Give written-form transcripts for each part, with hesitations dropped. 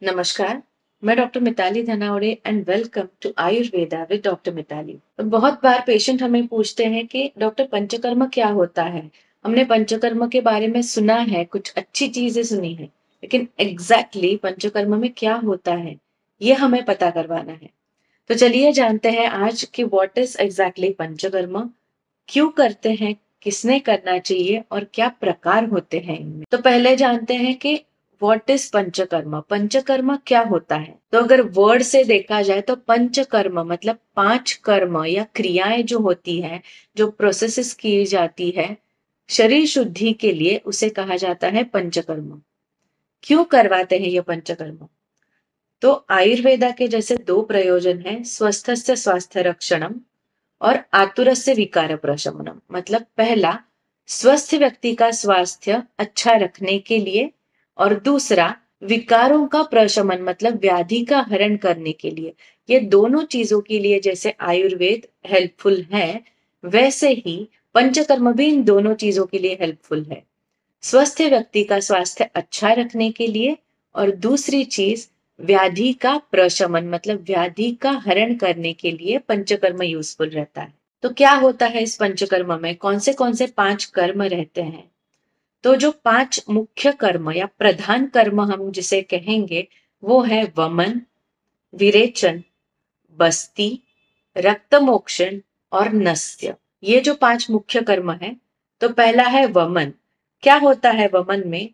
नमस्कार, मैं doctor Mitali Dhanawade and welcome to Ayurveda with doctor Mitali. बहुत बार पेशेंट हमें पूछते हैं कि डॉक्टर पंचकर्म क्या होता है? हमने पंचकर्म के बारे में सुना है, कुछ अच्छी चीजें सुनी है, लेकिन एग्जैक्टली पंचकर्म में क्या होता है, ये हमें पता करवाना है। तो चलिए जानते हैं आज कि व्हाट इज एग्जैक्टली पंचकर्म, क्यों करते हैं, किसने करना चाहिए और क्या प्रकार होते हैं इनमें। तो पहले जानते हैं कि व्हाट इज पंचकर्म। पंचकर्म क्या होता है? तो अगर वर्ड से देखा जाए तो पंचकर्म मतलब 5 कर्म या क्रियाएं जो होती है, जो प्रोसेसेस की जाती है शरीर शुद्धि के लिए, उसे कहा जाता है पंचकर्म। क्यों करवाते हैं ये पंचकर्म? तो आयुर्वेदा के जैसे 2 प्रयोजन हैं, स्वस्थस्य स्वास्थ्य रक्षणम और आतुरस्य विकार प्रशमनम। मतलब पहला, स्वस्थ व्यक्ति का स्वास्थ्य अच्छा रखने के लिए, और दूसरा, विकारों का प्रशमन मतलब व्याधि का हरण करने के लिए। ये दोनों चीजों के लिए जैसे आयुर्वेद हेल्पफुल है, वैसे ही पंचकर्म भी इन दोनों चीजों के लिए हेल्पफुल है। स्वस्थ व्यक्ति का स्वास्थ्य अच्छा रखने के लिए, और दूसरी चीज व्याधि का प्रशमन मतलब व्याधि का हरण करने के लिए पंचकर्म यूजफुल रहता है। तो क्या होता है इस पंचकर्म में, कौन से 5 कर्म रहते हैं? तो जो 5 मुख्य कर्म या प्रधान कर्म हम जिसे कहेंगे, वो है वमन, विरेचन, बस्ती, रक्तमोक्षण और नस्य। ये जो 5 मुख्य कर्म है। तो पहला है वमन। क्या होता है वमन में?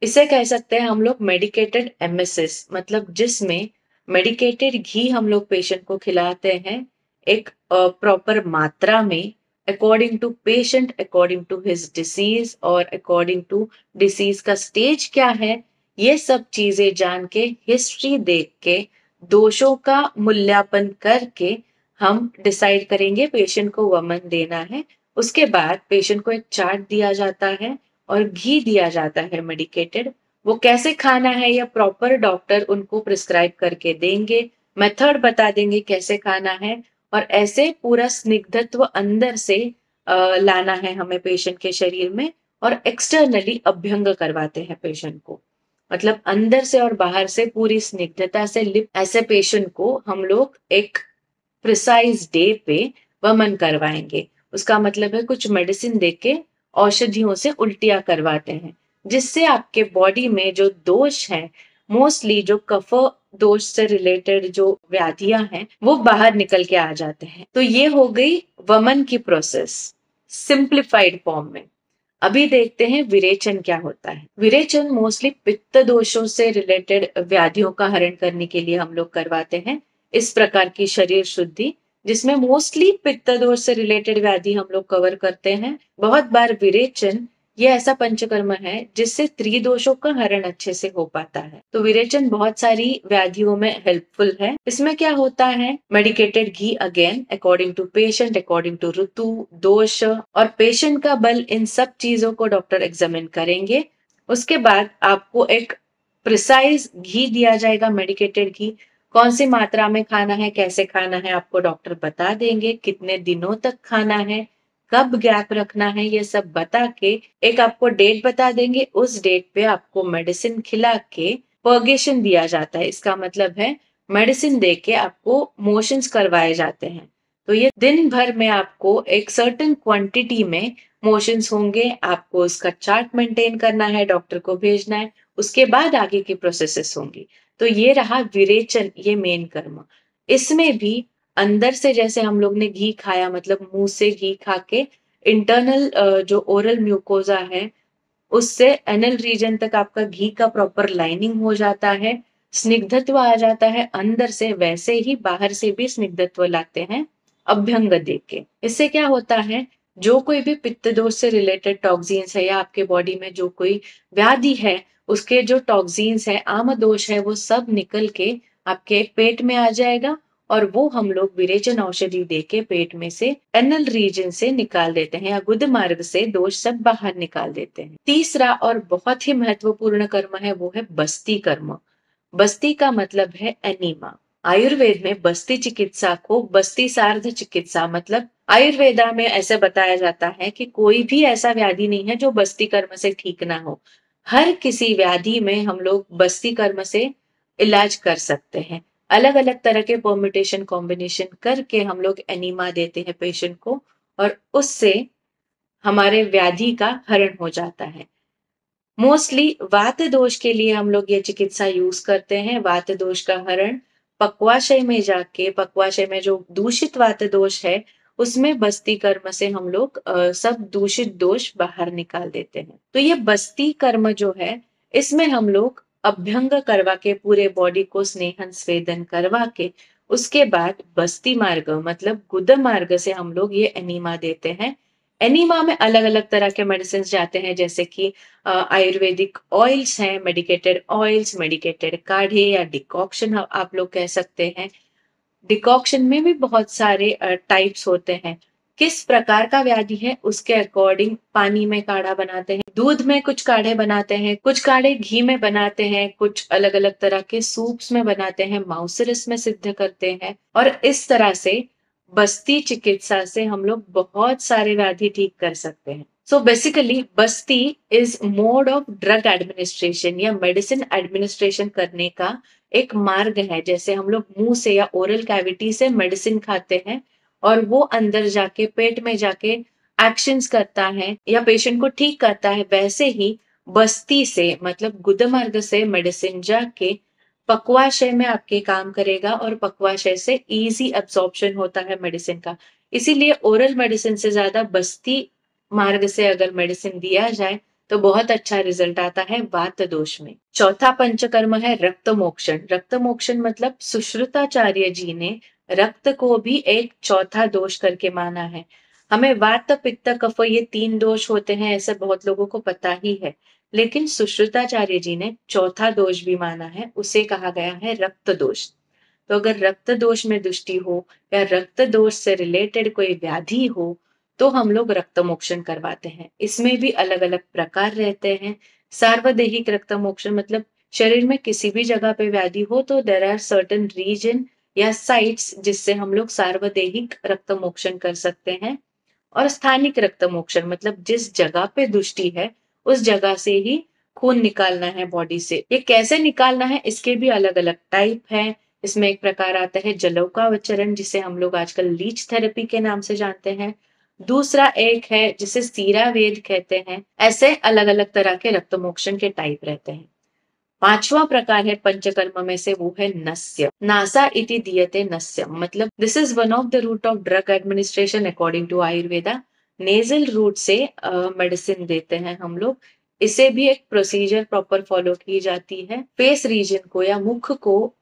इसे कह सकते हैं हम लोग मेडिकेटेड एमएसएस, मतलब जिसमें मेडिकेटेड घी हम लोग पेशेंट को खिलाते हैं एक प्रॉपर मात्रा में, according to patient, according to his disease और अकॉर्डिंग टू डिसीज का स्टेज क्या है, ये सब चीजें जान के, हिस्ट्री देख के, दोषों का मूल्यांकन करके हम डिसाइड करेंगे पेशेंट को वमन देना है। उसके बाद पेशेंट को एक चार्ट दिया जाता है और घी दिया जाता है मेडिकेटेड। वो कैसे खाना है या प्रॉपर डॉक्टर उनको प्रिस्क्राइब करके देंगे, मेथड बता देंगे कैसे खाना है। और ऐसे पूरा स्निग्धत्व अंदर से लाना है हमें पेशेंट के शरीर में, और एक्सटर्नली अभ्यंग करवाते हैं पेशेंट को। मतलब अंदर से और बाहर से पूरी स्निग्धता से लिप, ऐसे पेशेंट को हम लोग एक प्रिसाइज डे पे वमन करवाएंगे। उसका मतलब है कुछ मेडिसिन देके औषधियों से उल्टियां करवाते हैं, जिससे आपके बॉडी में जो दोष है, मोस्टली जो कफ दोष से रिलेटेड जो व्याधियां हैं, वो बाहर निकल के आ जाते हैं। तो ये हो गई वमन की प्रोसेस सिंप्लीफाइड फॉर्म में। अभी देखते हैं विरेचन क्या होता है। विरेचन मोस्टली पित्त दोषों से रिलेटेड व्याधियों का हरण करने के लिए हम लोग करवाते हैं इस प्रकार की शरीर शुद्धि, जिसमें मोस्टली पित्त दोष से रिलेटेड व्याधि हम लोग कवर करते हैं। बहुत बार विरेचन ये ऐसा पंचकर्म है जिससे त्रिदोषों का हरण अच्छे से हो पाता है। तो विरेचन बहुत सारी व्याधियों में हेल्पफुल है। इसमें क्या होता है, medicated ghee again according to patient, according to ritu, दोष और पेशेंट का बल, इन सब चीजों को डॉक्टर एग्जामिन करेंगे। उसके बाद आपको एक प्रिसाइज घी दिया जाएगा, मेडिकेटेड घी। कौन सी मात्रा में खाना है, कैसे खाना है, आपको डॉक्टर बता देंगे। कितने दिनों तक खाना है, कब गैप रखना है, ये सब बता के एक आपको डेट बता देंगे। उस डेट पे आपको मेडिसिन खिला के पर्गेशन दिया जाता है। इसका मतलब है मेडिसिन दे के आपको मोशंस करवाए जाते हैं। तो ये दिन भर में आपको एक सर्टेन क्वांटिटी में मोशंस होंगे। आपको उसका चार्ट मेंटेन करना है, डॉक्टर को भेजना है, उसके बाद आगे की प्रोसेसेस होंगी। तो ये रहा विरेचन, ये मेन कर्म। इसमें भी अंदर से जैसे हम लोग ने घी खाया, मतलब मुंह से घी खा के इंटरनल जो ओरल म्यूकोजा है, उससे एनल रीजन तक आपका घी का प्रॉपर लाइनिंग हो जाता है, स्निग्धत्व आ जाता है अंदर से। वैसे ही बाहर से भी स्निग्धत्व लाते हैं अभ्यंग देख के। इससे क्या होता है, जो कोई भी पित्त दोष से रिलेटेड टॉक्सिन्स है या आपके बॉडी में जो कोई व्याधि है, उसके जो टॉक्सिन्स है, आम दोष है, वो सब निकल के आपके पेट में आ जाएगा। और वो हम लोग विरेचन औषधि देके पेट में से, एनल रीजन से निकाल देते हैं, या गुद मार्ग से दोष सब बाहर निकाल देते हैं। तीसरा और बहुत ही महत्वपूर्ण कर्म है, वो है बस्ती कर्म। बस्ती का मतलब है एनीमा। आयुर्वेद में बस्ती चिकित्सा को बस्ती सार्ध चिकित्सा, मतलब आयुर्वेदा में ऐसे बताया जाता है कि कोई भी ऐसा व्याधि नहीं है जो बस्ती कर्म से ठीक ना हो। हर किसी व्याधि में हम लोग बस्ती कर्म से इलाज कर सकते हैं। अलग अलग तरह के परम्यूटेशन कॉम्बिनेशन करके हम लोग एनीमा देते हैं पेशेंट को, और उससे हमारे व्याधि का हरण हो जाता है। मोस्टली वात दोष के लिए हम लोग ये चिकित्सा यूज करते हैं। वात दोष का हरण पक्वाशय में जाके, पक्वाशय में जो दूषित वात दोष है उसमें बस्ती कर्म से हम लोग सब दूषित दोष बाहर निकाल देते हैं। तो ये बस्ती कर्म जो है, इसमें हम लोग अभ्यंग करवा के पूरे बॉडी को स्नेहन स्वेदन करवा के उसके बाद बस्ती मार्ग मतलब गुद मार्ग से हम लोग ये एनीमा देते हैं। एनीमा में अलग अलग तरह के मेडिसिन जाते हैं, जैसे कि आयुर्वेदिक ऑयल्स हैं, मेडिकेटेड ऑयल्स, मेडिकेटेड काढ़े या डिकॉक्शन आप लोग कह सकते हैं। डिकॉक्शन में भी बहुत सारे टाइप्स होते हैं। किस प्रकार का व्याधि है उसके अकॉर्डिंग पानी में काढ़ा बनाते हैं, दूध में कुछ काढ़े बनाते हैं, कुछ काढ़े घी में बनाते हैं, कुछ अलग अलग तरह के सूप्स में बनाते हैं, माउसरस में सिद्ध करते हैं। और इस तरह से बस्ती चिकित्सा से हम लोग बहुत सारे व्याधि ठीक कर सकते हैं। So basically Basti is mode of drug administration या मेडिसिन एडमिनिस्ट्रेशन करने का एक मार्ग है। जैसे हम लोग मुंह से या ओरल कैविटी से मेडिसिन खाते हैं और वो अंदर जाके पेट में जाके एक्शंस करता है या पेशेंट को ठीक करता है, वैसे ही बस्ती से मतलब गुद मार्ग से मेडिसिन जाके पक्वाशय में आपके काम करेगा और पक्वाशय से इजी अब्सॉर्प्शन होता है मेडिसिन का। इसीलिए ओरल मेडिसिन से ज्यादा बस्ती मार्ग से अगर मेडिसिन दिया जाए तो बहुत अच्छा रिजल्ट आता है वात दोष में। चौथा पंचकर्म है रक्त मोक्षण। रक्त मोक्षण मतलब सुश्रुताचार्य जी ने रक्त को भी एक चौथा दोष करके माना है। हमें वात पित्त कफ ये 3 दोष होते हैं, ऐसे बहुत लोगों को पता ही है, लेकिन सुश्रुताचार्य जी ने चौथा दोष भी माना है, उसे कहा गया है रक्त दोष। तो अगर रक्त दोष में दृष्टि हो या रक्त दोष से रिलेटेड कोई व्याधि हो तो हम लोग रक्त मोक्षण करवाते हैं। इसमें भी अलग अलग प्रकार रहते हैं। सार्वदेहिक रक्त मोक्षण मतलब शरीर में किसी भी जगह पे व्याधि हो तो देर आर सर्टेन रीजन या साइट्स जिससे हम लोग सार्वदेहिक रक्त मोक्षण कर सकते हैं। और स्थानिक रक्त मोक्षण मतलब जिस जगह पे दृष्टि है उस जगह से ही खून निकालना है बॉडी से। ये कैसे निकालना है इसके भी अलग अलग टाइप है। इसमें एक प्रकार आता है जलौकावचरण, जिसे हम लोग आजकल लीच थेरेपी के नाम से जानते हैं। दूसरा एक है जिसे सीरावेद कहते हैं। ऐसे अलग अलग तरह के रक्त मोक्षण के टाइप रहते हैं। पांचवा प्रकार है पंचकर्म में से, वो है नस्य। नासा इति दीयते नस्य मतलब this is one of the route of drug administration according to Ayurveda. Nasal route से मेडिसिन देते हैं हम लोग। इसे भी एक प्रोसीजर प्रॉपर फॉलो की जाती है। फेस रीजन को या मुख को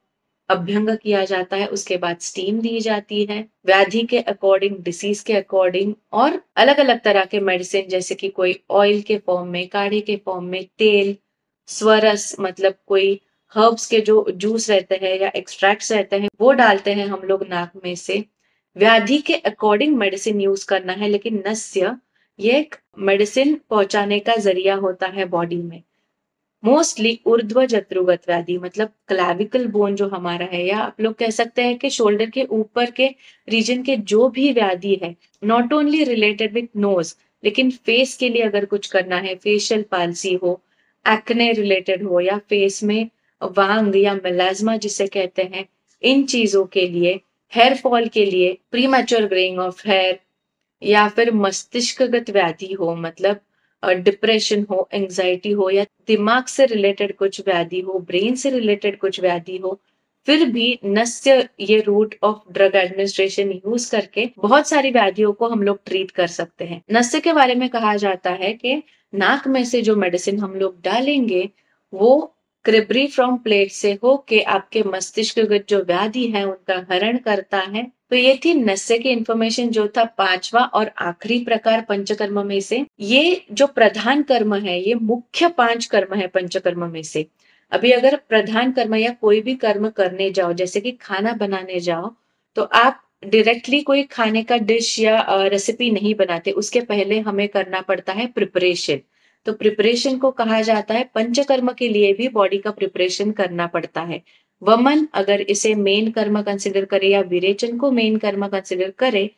अभ्यंग किया जाता है, उसके बाद स्टीम दी जाती है व्याधि के अकॉर्डिंग, डिसीज के अकॉर्डिंग। और अलग अलग तरह के मेडिसिन जैसे कि कोई ऑयल के फॉर्म में, काढ़े के फॉर्म में, तेल, स्वरस मतलब कोई हर्ब्स के जो जूस रहते हैं या एक्सट्रैक्ट्स रहते हैं वो डालते हैं हम लोग नाक में से। व्याधि के अकॉर्डिंग मेडिसिन यूज करना है, लेकिन नस्य ये एक मेडिसिन पहुंचाने का जरिया होता है बॉडी में। मोस्टली ऊर्ध्व जत्रुगत व्याधि मतलब क्लैविकल बोन जो हमारा है, या आप लोग कह सकते हैं कि शोल्डर के ऊपर के रीजन के जो भी व्याधि है, not only related with nose, लेकिन फेस के लिए अगर कुछ करना है, फेशियल पाल्सी हो, एक्ने रिलेटेड हो, या फेस में वांग या मेलाज्मा जिसे कहते हैं, इन चीजों के लिए, हेयर फॉल के लिए, प्रीमैच्योर ग्रेइंग ऑफ हेयर, या फिर मस्तिष्कगत व्याधि हो मतलब डिप्रेशन हो, एंजाइटी हो, या दिमाग से रिलेटेड कुछ व्याधि हो, ब्रेन से रिलेटेड कुछ व्याधि हो, फिर भी नस्य ये route of drug administration use करके बहुत सारी व्याधियों को हम लोग ट्रीट कर सकते हैं। नस्य के बारे में कहा जाता है कि नाक में से जो मेडिसिन हम लोग डालेंगे वो क्रिबरी फ्रॉम प्लेट से हो के आपके मस्तिष्कगत जो व्याधि है उनका हरण करता है। तो ये थी नस्य की इंफॉर्मेशन, जो था पांचवा और आखिरी प्रकार पंचकर्म में से। ये जो प्रधान कर्म है, ये मुख्य 5 कर्म है पंचकर्म में से। अभी अगर प्रधान कर्म या कोई भी कर्म करने जाओ, जैसे कि खाना बनाने जाओ, तो आप डायरेक्टली कोई खाने का डिश या रेसिपी नहीं बनाते, उसके पहले हमें करना पड़ता है प्रिपरेशन। तो प्रिपरेशन को कहा जाता है, पंचकर्म के लिए भी बॉडी का प्रिपरेशन करना पड़ता है। वमन अगर इसे मेन कर्म कंसिडर करे या विरेचन को मेन कर्म कंसिडर करे,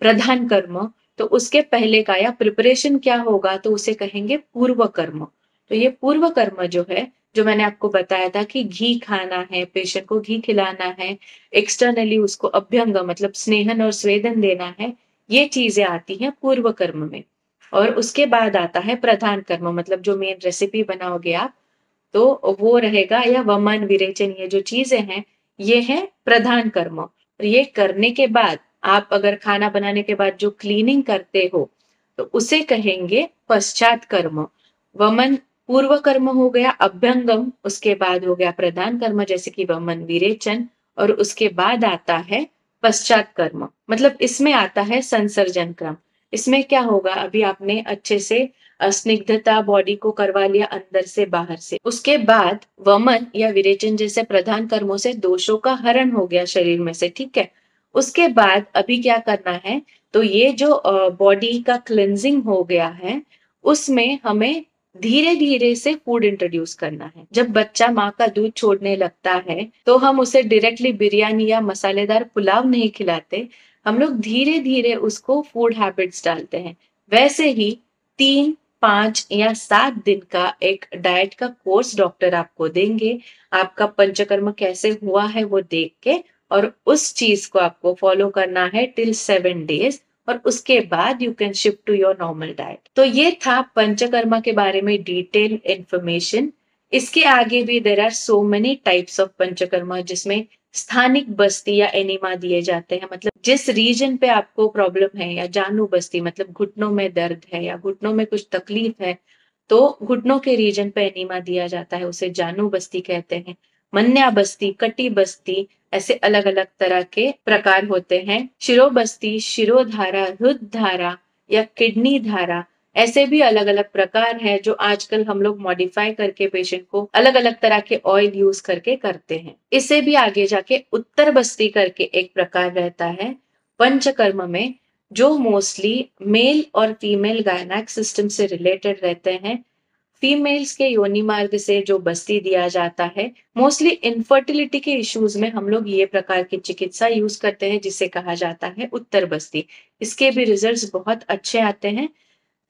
प्रधान कर्म, तो उसके पहले का या प्रिपरेशन क्या होगा तो उसे कहेंगे पूर्व कर्म। तो ये पूर्व कर्म जो है जो मैंने आपको बताया था कि घी खाना है, पेशेंट को घी खिलाना है, एक्सटर्नली उसको अभ्यंग मतलब स्नेहन और स्वेदन देना है, ये चीजें आती हैं पूर्व कर्म में। और उसके बाद आता है प्रधान कर्म, मतलब जो मेन रेसिपी बनाओगे आप, तो वो रहेगा, या वमन विरेचन, ये जो चीजें हैं ये है प्रधान कर्म। और ये करने के बाद आप अगर खाना बनाने के बाद जो क्लीनिंग करते हो तो उसे कहेंगे पश्चात कर्म। वमन पूर्व कर्म हो गया, अभ्यंगम उसके बाद हो गया प्रधान कर्म जैसे कि वमन विरेचन, और उसके बाद आता है पश्चात कर्म। मतलब इसमें आता है संसर्जन क्रम। इसमें क्या होगा, अभी आपने अच्छे से स्निग्धता बॉडी को करवा लिया अंदर से बाहर से, उसके बाद वमन या विरेचन जैसे प्रधान कर्मों से दोषों का हरण हो गया शरीर में से, ठीक है। उसके बाद अभी क्या करना है, तो ये जो बॉडी का क्लेंजिंग हो गया है उसमें हमें धीरे धीरे से फूड इंट्रोड्यूस करना है। जब बच्चा माँ का दूध छोड़ने लगता है तो हम उसे डायरेक्टली बिरयानी या मसालेदार पुलाव नहीं खिलाते, हम लोग धीरे धीरे उसको फूड हैबिट्स डालते हैं। वैसे ही 3, 5 या 7 दिन का एक डाइट का कोर्स डॉक्टर आपको देंगे। आपका पंचकर्म कैसे हुआ है वो देख के, और उस चीज को आपको फॉलो करना है टिल 7 डेज, और उसके बाद you can shift to your normal diet. तो ये था पंचकर्मा के बारे में डिटेल इंफॉर्मेशन। इसके आगे भी there are so many types of panchakarma, जिसमें स्थानिक बस्ती या एनिमा दिए जाते हैं। मतलब जिस रीजन पे आपको प्रॉब्लम है, या जानू बस्ती मतलब घुटनों में दर्द है या घुटनों में कुछ तकलीफ है, तो घुटनों के रीजन पे एनिमा दिया जाता है, उसे जानू बस्ती कहते हैं। मन्या बस्ती, कटी बस्ती, ऐसे अलग अलग तरह के प्रकार होते हैं। शिरोबस्ती, शिरोधारा, हृदय धारा या किडनी धारा, ऐसे भी अलग अलग प्रकार हैं जो आजकल हम लोग मॉडिफाई करके पेशेंट को अलग अलग तरह के ऑयल यूज करके करते हैं। इससे भी आगे जाके उत्तर बस्ती करके एक प्रकार रहता है पंचकर्म में, जो मोस्टली मेल और फीमेल गायनेक सिस्टम से रिलेटेड रहते हैं। फीमेल्स के योनि मार्ग से जो बस्ती दिया जाता है, मोस्टली इनफर्टिलिटी के इश्यूज में हम लोग ये प्रकार की चिकित्सा यूज करते हैं, जिसे कहा जाता है उत्तर बस्ती। इसके भी रिजल्ट्स बहुत अच्छे आते हैं।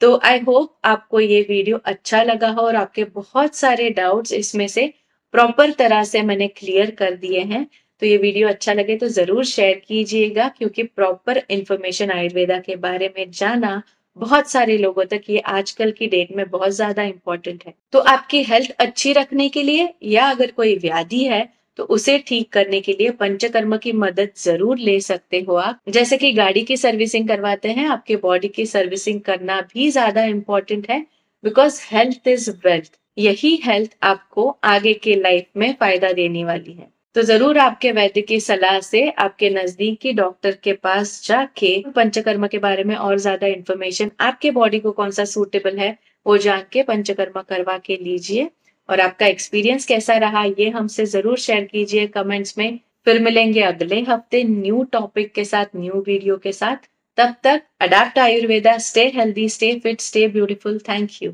तो आई होप आपको ये वीडियो अच्छा लगा हो और आपके बहुत सारे डाउट्स इसमें से प्रॉपर तरह से मैंने क्लियर कर दिए हैं। तो ये वीडियो अच्छा लगे तो जरूर शेयर कीजिएगा, क्योंकि प्रॉपर इंफॉर्मेशन आयुर्वेदा के बारे में जाना बहुत सारे लोगों तक ये आजकल की डेट में बहुत ज्यादा इंपॉर्टेंट है। तो आपकी हेल्थ अच्छी रखने के लिए, या अगर कोई व्याधि है तो उसे ठीक करने के लिए पंचकर्म की मदद जरूर ले सकते हो आप। जैसे कि गाड़ी की सर्विसिंग करवाते हैं, आपके बॉडी की सर्विसिंग करना भी ज्यादा इंपॉर्टेंट है, बिकॉज हेल्थ इज वेल्थ। यही हेल्थ आपको आगे के लाइफ में फायदा देने वाली है। तो जरूर आपके वैद्य की सलाह से आपके नजदीकी डॉक्टर के पास जाके पंचकर्म के बारे में और ज्यादा इंफॉर्मेशन, आपके बॉडी को कौन सा सूटेबल है वो जान के पंचकर्म करवा के लीजिए। और आपका एक्सपीरियंस कैसा रहा ये हमसे जरूर शेयर कीजिए कमेंट्स में। फिर मिलेंगे अगले हफ्ते न्यू टॉपिक के साथ, न्यू वीडियो के साथ। तब तक adapt Ayurveda, stay healthy, stay fit, stay beautiful. Thank you.